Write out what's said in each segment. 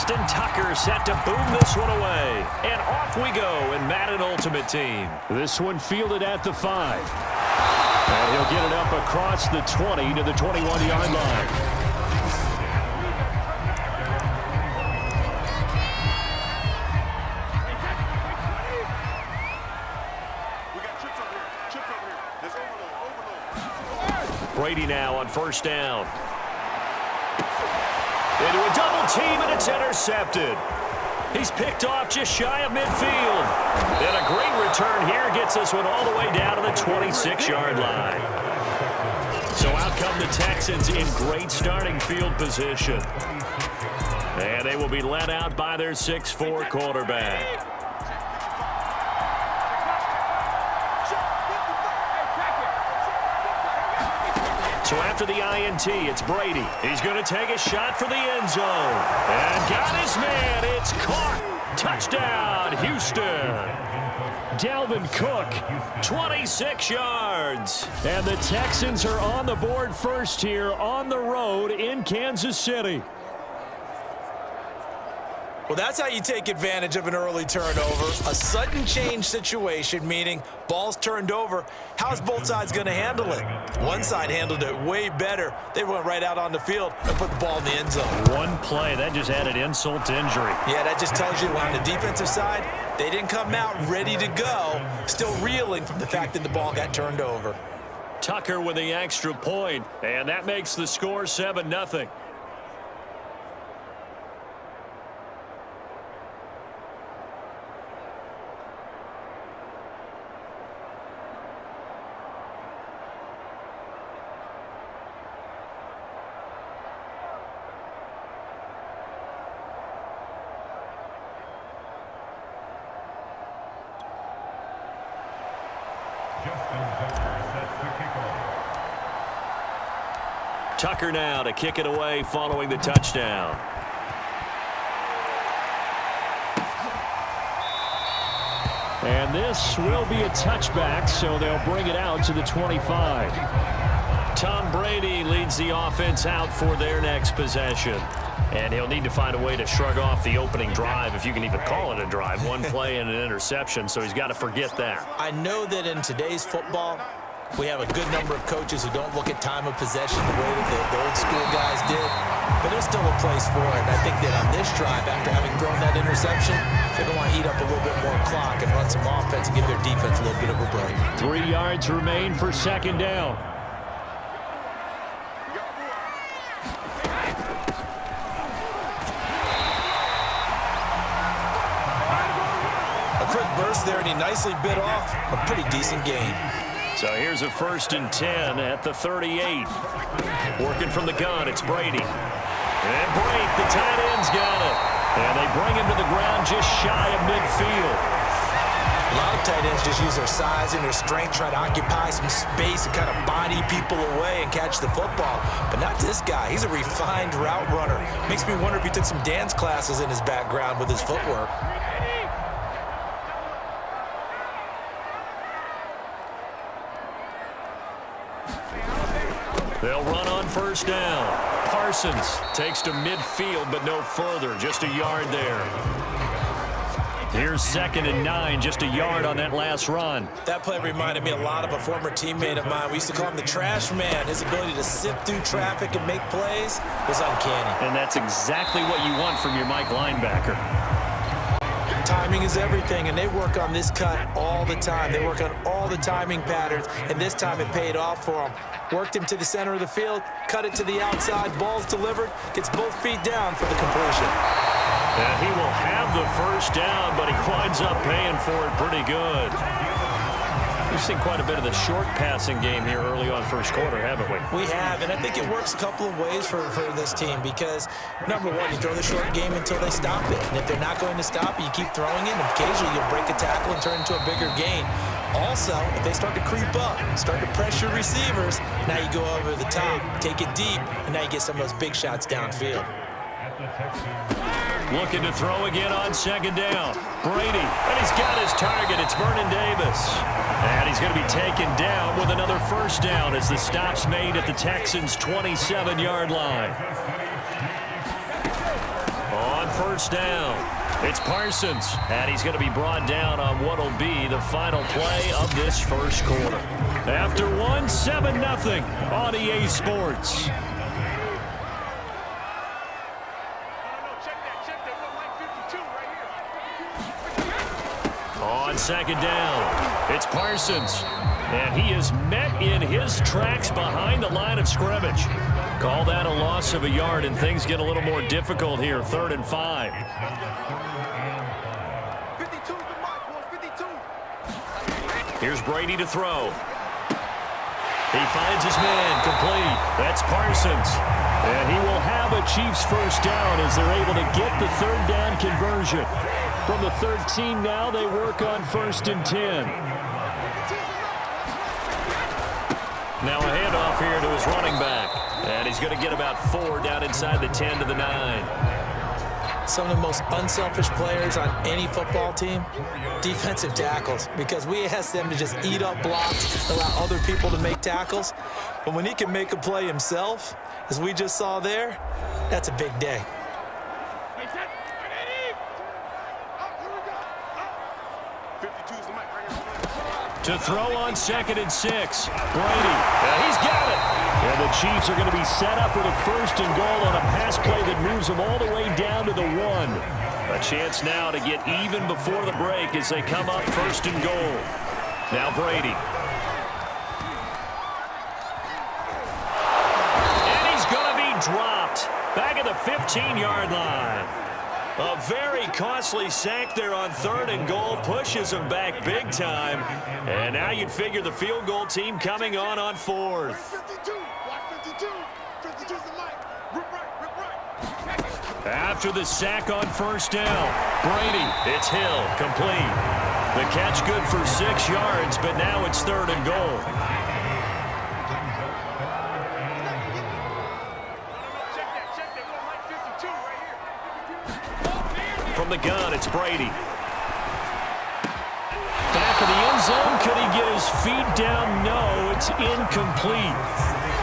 Justin Tucker set to boom this one away. And off we go in Madden Ultimate Team. This one fielded at the 5. And he'll get it up across the 20 to the 21-yard line. Brady now on first down. Into a double team, and it's intercepted. He's picked off just shy of midfield. And a great return here gets this one all the way down to the 26-yard line. So out come the Texans in great starting field position. And they will be led out by their 6'4" quarterback. So after the INT, it's Brady. He's going to take a shot for the end zone. And got his man. It's caught. Touchdown, Houston. Dalvin Cook, 26 yards. and the Texans are on the board first here on the road in Kansas City. Well, that's how you take advantage of an early turnover. A sudden change situation, meaning ball's turned over. How's both sides going to handle it? One side handled it way better. They went right out on the field and put the ball in the end zone. One play, that just added insult to injury. Yeah, that just tells you on the defensive side, they didn't come out ready to go, still reeling from the fact that the ball got turned over. Tucker with the extra point, and that makes the score 7-0. Tucker now to kick it away following the touchdown. And this will be a touchback, so they'll bring it out to the 25. Tom Brady leads the offense out for their next possession. And he'll need to find a way to shrug off the opening drive, if you can even call it a drive. One play and an interception, so he's got to forget that. I know that in today's football, we have a good number of coaches who don't look at time of possession the way that the old school guys did. But there's still a place for it. And I think that on this drive, after having thrown that interception, they're going to want to eat up a little bit more clock and run some offense and give their defense a little bit of a break. 3 yards remain for second down. A quick burst there, and he nicely bit off a pretty decent gain. So here's a 1st and 10 at the 38. Working from the gun, it's Brady. And break, the tight end's got it. And they bring him to the ground just shy of midfield. A lot of tight ends just use their size and their strength, try to occupy some space and kind of body people away and catch the football. But not this guy. He's a refined route runner. Makes me wonder if he took some dance classes in his background with his footwork. They'll run on first down. Parsons takes to midfield, but no further. Just a yard there. Here's 2nd and 9, just a yard on that last run. That play reminded me a lot of a former teammate of mine. We used to call him the trash man. His ability to sift through traffic and make plays was uncanny. And that's exactly what you want from your Mike linebacker. Timing is everything, and they work on this cut all the time. They work on all the timing patterns, and this time it paid off for them. Worked him to the center of the field, cut it to the outside, ball's delivered, gets both feet down for the completion. And he will have the first down, but he winds up paying for it pretty good. We've seen quite a bit of the short passing game here early on first quarter, haven't we? We have, and I think it works a couple of ways for this team because, number one, you throw the short game until they stop it. And if they're not going to stop it, you keep throwing it, and occasionally you'll break a tackle and turn it into a bigger gain. Also, if they start to creep up, start to pressure receivers, now you go over the top, take it deep, and now you get some of those big shots downfield. Looking to throw again on second down. Brady, and he's got his target. It's Vernon Davis. And he's going to be taken down with another first down as the stop's made at the Texans' 27-yard line. On first down. It's Parsons, and he's going to be brought down on what will be the final play of this first quarter. After 7-0 on EA Sports. On second down, it's Parsons, and he is met in his tracks behind the line of scrimmage. Call that a loss of a yard, and things get a little more difficult here, 3rd and 5. 52 is the mark, 52. Here's Brady to throw. He finds his man, complete. That's Parsons. And he will have a Chiefs first down as they're able to get the 3rd down conversion. From the 13 now, they work on 1st and 10. Now a handoff here to his running back. And he's going to get about 4 down inside the 10 to the 9. Some of the most unselfish players on any football team, defensive tackles, because we ask them to just eat up blocks, allow other people to make tackles. But when he can make a play himself, as we just saw there, that's a big day. To throw on 2nd and 6. Brady. And he's got it. And the Chiefs are going to be set up with a 1st and goal on a pass play that moves them all the way down to the 1. A chance now to get even before the break as they come up 1st and goal. Now Brady. And he's going to be dropped back at the 15-yard line. A very costly sack there on 3rd and goal, pushes him back big time. And now you'd figure the field goal team coming on 4th. 52, block 52. 52's the mic. Rip right. After the sack on 1st down, Brady, it's Hill, complete. The catch good for 6 yards, but now it's 3rd and goal. From the gun, it's Brady. Back of the end zone. Could he get his feet down? No, it's incomplete.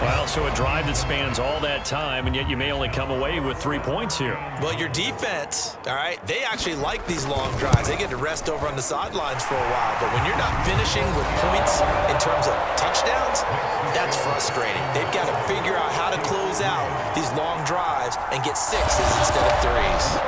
Well, so a drive that spans all that time, and yet you may only come away with 3 points here. Well, your defense, all right, they actually like these long drives. They get to rest over on the sidelines for a while. But when you're not finishing with points in terms of touchdowns, that's frustrating. They've got to figure out how to close out these long drives and get 6s instead of 3s.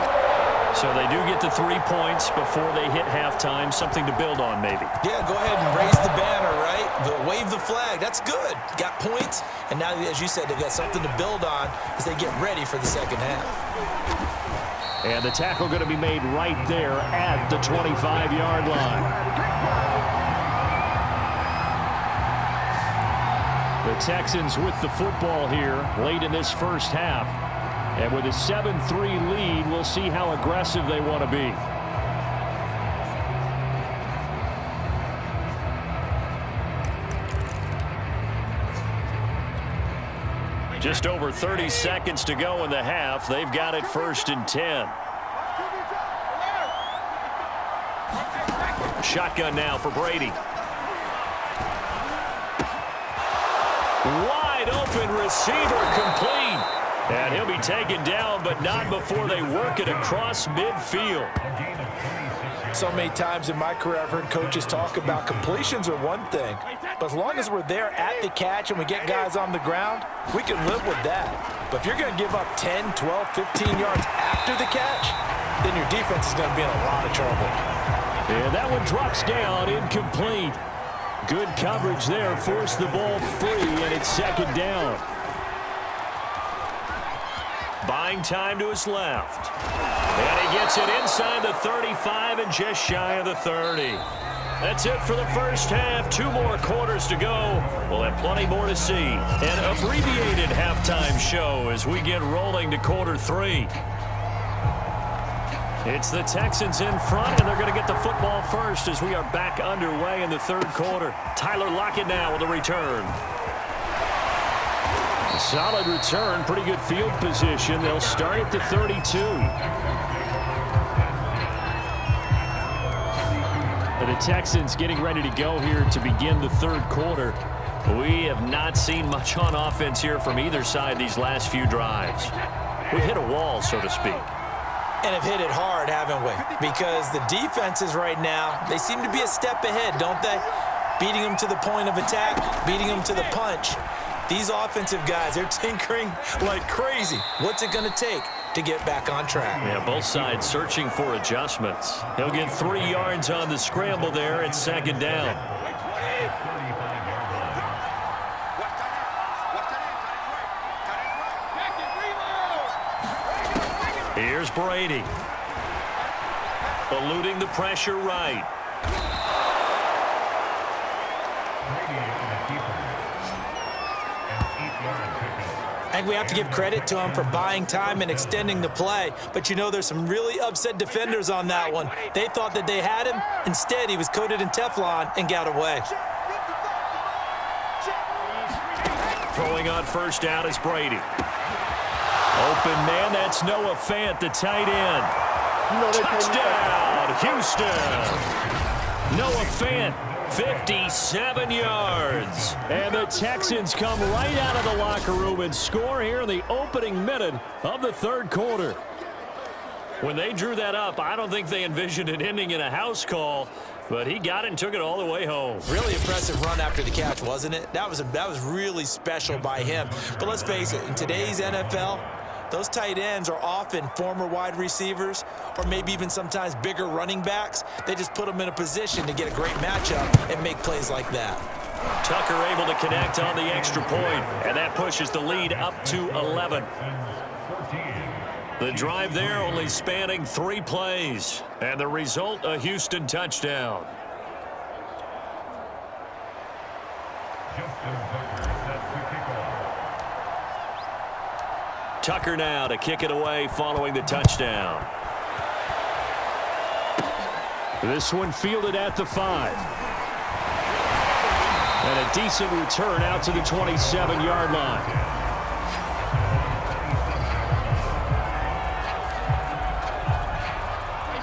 So they do get the 3 points before they hit halftime, something to build on maybe. Yeah, go ahead and raise the banner, right? Wave the flag. That's good. Got points, and now, as you said, they've got something to build on as they get ready for the second half. And the tackle going to be made right there at the 25-yard line. The Texans with the football here late in this first half. And with a 7-3 lead, we'll see how aggressive they want to be. Just over 30 seconds to go in the half. They've got it 1st and 10. Shotgun now for Brady. Wide open receiver, complete. And he'll be taken down, but not before they work it across midfield. So many times in my career, I've heard coaches talk about completions are one thing, but as long as we're there at the catch and we get guys on the ground, we can live with that. But if you're going to give up 10, 12, 15 yards after the catch, then your defense is going to be in a lot of trouble. And that one drops down, incomplete. Good coverage there, forced the ball free, and it's 2nd down. Buying time to his left. And he gets it inside the 35 and just shy of the 30. That's it for the first half. 2 more quarters to go. We'll have plenty more to see. An abbreviated halftime show as we get rolling to quarter 3. It's the Texans in front, and they're going to get the football first as we are back underway in the 3rd quarter. Tyler Lockett now with a return. Solid return, pretty good field position. They'll start at the 32. The Texans getting ready to go here to begin the 3rd quarter. We have not seen much on offense here from either side these last few drives. We've hit a wall, so to speak. and have hit it hard, haven't we? Because the defenses right now, they seem to be a step ahead, don't they? Beating them to the point of attack, beating them to the punch. These offensive guys, they're tinkering like crazy. What's it going to take to get back on track? Yeah, both sides searching for adjustments. He'll get 3 yards on the scramble there at second down. Here's Brady. Eluding the pressure right. I think we have to give credit to him for buying time and extending the play. But, you know, there's some really upset defenders on that one. They thought that they had him. Instead, he was coated in Teflon and got away. Throwing on first down is Brady. Open man, that's Noah Fant, the tight end. Touchdown, Houston. Noah Fant, 57 yards. And the Texans come right out of the locker room and score here in the opening minute of the third quarter. When they drew that up, I don't think they envisioned it ending in a house call, but he got it and took it all the way home. Really impressive run after the catch, wasn't it? That was really special by him. But let's face it, in today's NFL, those tight ends are often former wide receivers or maybe even sometimes bigger running backs. They just put them in a position to get a great matchup and make plays like that. Tucker able to connect on the extra point, and that pushes the lead up to 11. The drive there only spanning 3 plays, and the result, a Houston touchdown. Tucker now to kick it away following the touchdown. This one fielded at the 5. And a decent return out to the 27-yard line.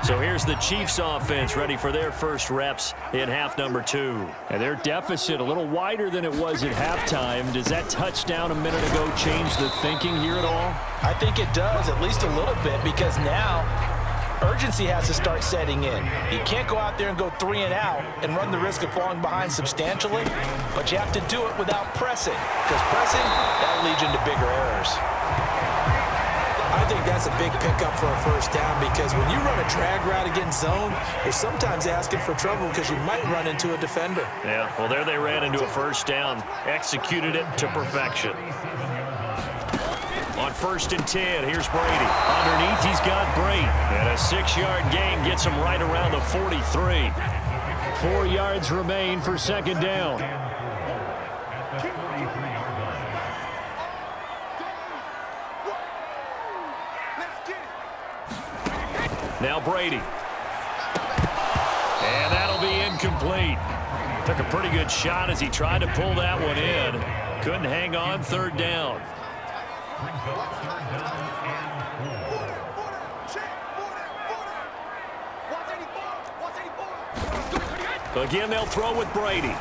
So here's the Chiefs offense ready for their first reps in half number 2. And their deficit a little wider than it was at halftime. Does that touchdown a minute ago change the thinking here at all? I think it does, at least a little bit, because now urgency has to start setting in. You can't go out there and go 3 and out and run the risk of falling behind substantially, but you have to do it without pressing, because pressing, that leads into bigger errors. I think that's a big pickup for a first down, because when you run a drag route against zone, you're sometimes asking for trouble because you might run into a defender. Yeah, well, there they ran into a first down, executed it to perfection. On 1st and 10, here's Brady. Underneath, he's got Brady. And a 6-yard gain gets him right around the 43. 4 yards remain for second down. Now Brady. And that'll be incomplete. Took a pretty good shot as he tried to pull that one in. Couldn't hang on, 3rd down. Again, they'll throw with Brady.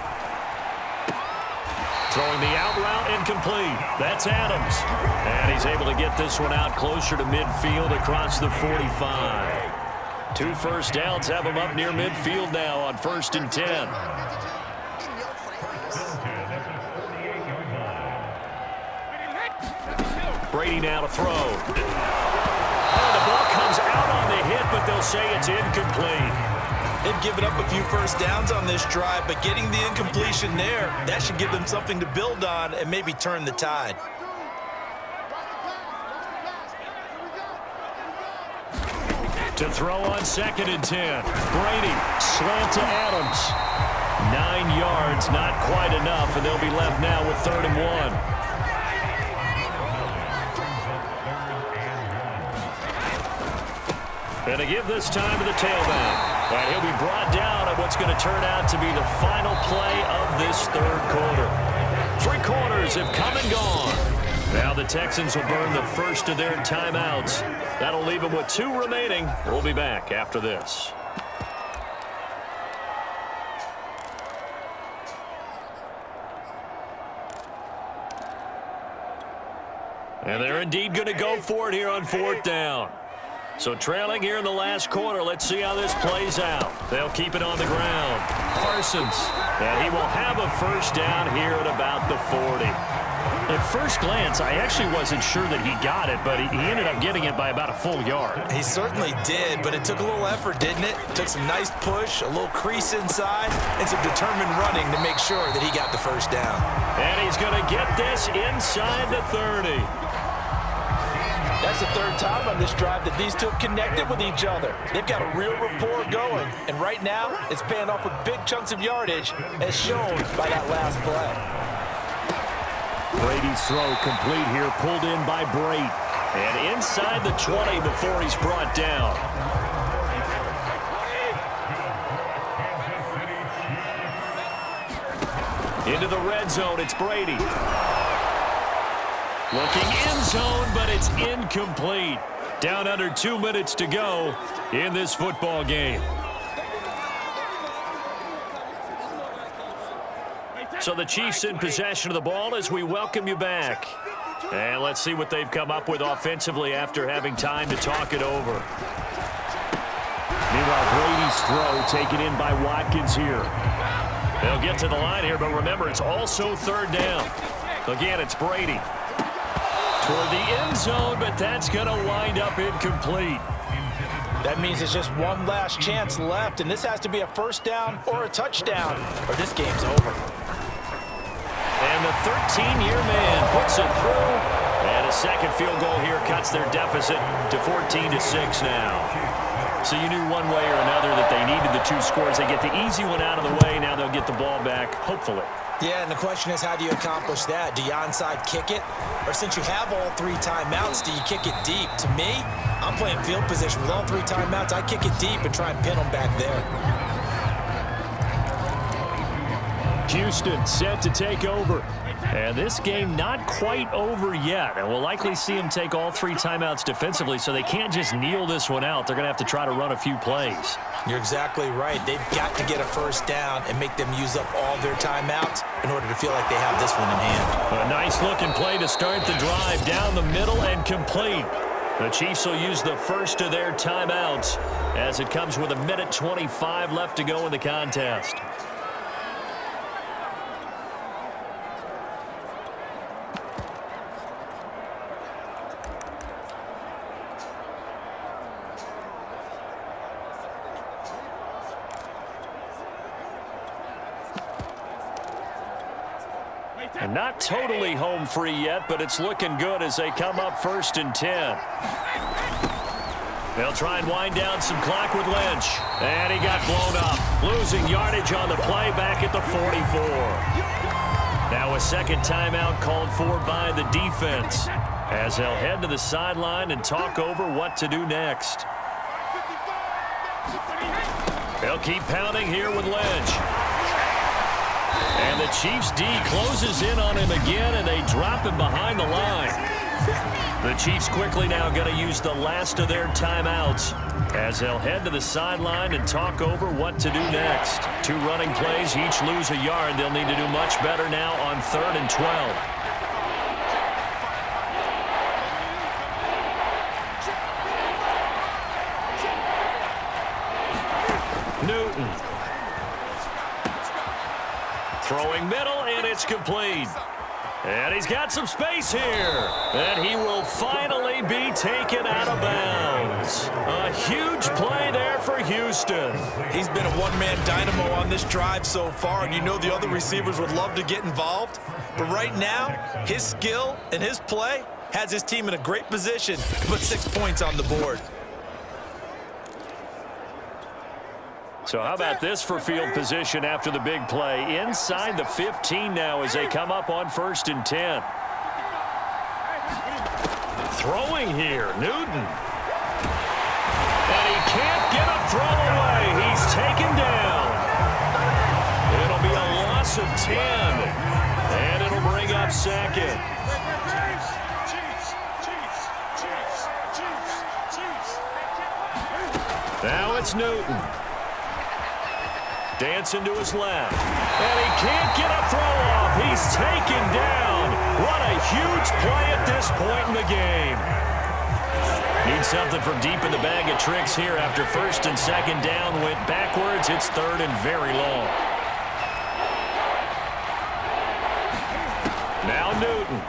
Throwing the out route, incomplete. That's Adams. And he's able to get this one out closer to midfield across the 45. 2 first downs have him up near midfield now on 1st and 10. Brady now to throw. Oh, the ball comes out on the hit, but they'll say it's incomplete. They've given up a few first downs on this drive, but getting the incompletion there, that should give them something to build on and maybe turn the tide. To throw on 2nd and 10. Brady, slant to Adams. 9 yards, not quite enough, and they'll be left now with 3rd and 1. And to give this time to the tailback. And he'll be brought down at what's going to turn out to be the final play of this 3rd quarter. 3 quarters have come and gone. Now the Texans will burn the first of their timeouts. That'll leave them with 2 remaining. We'll be back after this. And they're indeed going to go for it here on 4th down. So trailing here in the last quarter. Let's see how this plays out. They'll keep it on the ground. Parsons. And he will have a first down here at about the 40. At first glance, I actually wasn't sure that he got it, but he ended up getting it by about a full yard. He certainly did, but it took a little effort, didn't it? Took some nice push, a little crease inside, and some determined running to make sure that he got the first down. And he's going to get this inside the 30. That's the third time on this drive that these two have connected with each other. They've got a real rapport going, and right now it's paying off with big chunks of yardage, as shown by that last play. Brady's throw complete here, pulled in by Brate. And inside the 20 before he's brought down. Into the red zone, it's Brady. Looking end zone, but it's incomplete. Down under 2 minutes to go in this football game. So the Chiefs in possession of the ball as we welcome you back. And let's see what they've come up with offensively after having time to talk it over. Meanwhile, Brady's throw taken in by Watkins here. They'll get to the line here, but remember, it's also third down. Again, it's Brady. Toward the end zone, but that's going to wind up incomplete. That means there's just one last chance left, and this has to be a first down or a touchdown, or this game's over. And the 13-year man puts it through. And a second field goal here cuts their deficit to 14-6 now. So you knew one way or another that they needed the two scores. They get the easy one out of the way. Now they'll get the ball back, hopefully. Yeah, and the question is, how do you accomplish that? Do you onside kick it? Or since you have all three timeouts, do you kick it deep? To me, I'm playing field position with all three timeouts. I kick it deep and try and pin them back there. Houston set to take over. And this game not quite over yet. And we'll likely see them take all three timeouts defensively, so they can't just kneel this one out. They're going to have to try to run a few plays. You're exactly right. They've got to get a first down and make them use up all their timeouts in order to feel like they have this one in hand. A nice-looking play to start the drive down the middle and complete. The Chiefs will use the first of their timeouts as it comes with 1:25 left to go in the contest. And not totally home free yet, but it's looking good as they come up 1st and 10. They'll try and wind down some clock with Lynch. And he got blown up. Losing yardage on the play back at the 44. Now a second timeout called for by the defense as they'll head to the sideline and talk over what to do next. They'll keep pounding here with Lynch. And the Chiefs D closes in on him again, and they drop him behind the line. The Chiefs quickly now going to use the last of their timeouts as they'll head to the sideline and talk over what to do next. Two running plays, each lose a yard. They'll need to do much better now on 3rd and 12. Newton. Throwing middle, and it's complete. And he's got some space here. And he will finally be taken out of bounds. A huge play there for Houston. He's been a one-man dynamo on this drive so far, and you know the other receivers would love to get involved. But right now, his skill and his play has his team in a great position to put 6 points on the board. So how about this for field position after the big play? Inside the 15 now as they come up on 1st and 10. Throwing here, Newton. And he can't get a throw away. He's taken down. It'll be a loss of 10. And it'll bring up 2nd. Now it's Newton. Dancing to his left. And he can't get a throw off. He's taken down. What a huge play at this point in the game. Need something from deep in the bag of tricks here after first and second down went backwards. It's third and very long. Now Newton.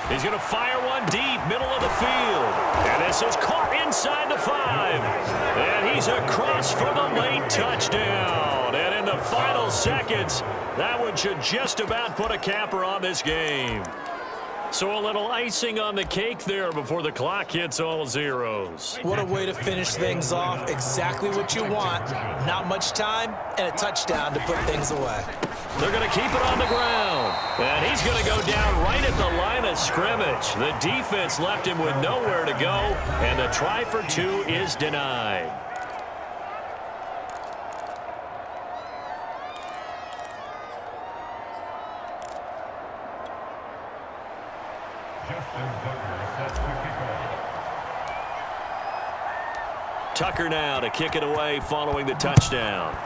He's going to fire one deep, middle of the field. And this is caught inside the 5. And he's across for the late touchdown. And in the final seconds, that one should just about put a capper on this game. So a little icing on the cake there before the clock hits all zeros. What a way to finish things off. Exactly what you want. Not much time and a touchdown to put things away. They're going to keep it on the ground. And he's going to go down right at the line of scrimmage. The defense left him with nowhere to go. And the try for 2 is denied. Tucker now to kick it away following the touchdown.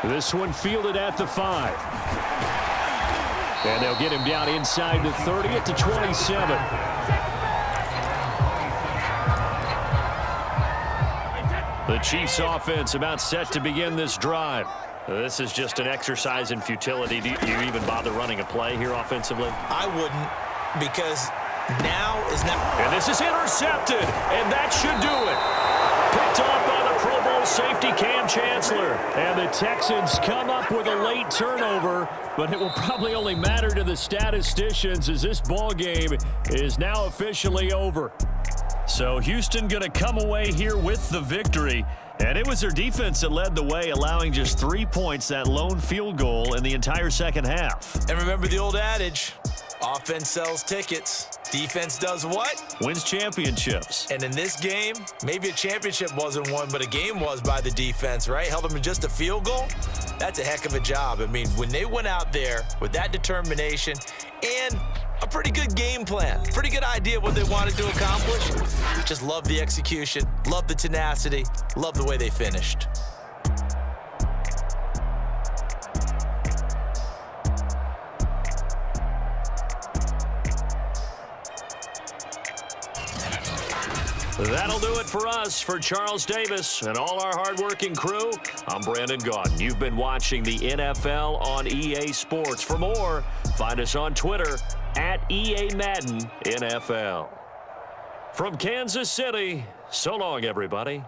This one fielded at the 5. And they'll get him down inside the 30 at the 27. The Chiefs offense about set to begin this drive. This is just an exercise in futility. Do you even bother running a play here offensively? I wouldn't, because now is not. And this is intercepted, and that should do it. Picked off by the Pro Bowl safety Cam Chancellor. And the Texans come up with a late turnover, but it will probably only matter to the statisticians as this ball game is now officially over. So Houston going to come away here with the victory. And it was their defense that led the way, allowing just 3 points, that lone field goal in the entire second half. And remember the old adage, offense sells tickets. Defense does what? Wins championships. And in this game, maybe a championship wasn't won, but a game was by the defense, right? Held them in just a field goal. That's a heck of a job. I mean, when they went out there with that determination and a pretty good game plan, pretty good idea what they wanted to accomplish, just love the execution, love the tenacity, love the way they finished. That'll do it for us. For Charles Davis and all our hardworking crew, I'm Brandon Gaudin. You've been watching the NFL on EA Sports. For more, find us on Twitter at EA Madden NFL. From Kansas City, so long, everybody.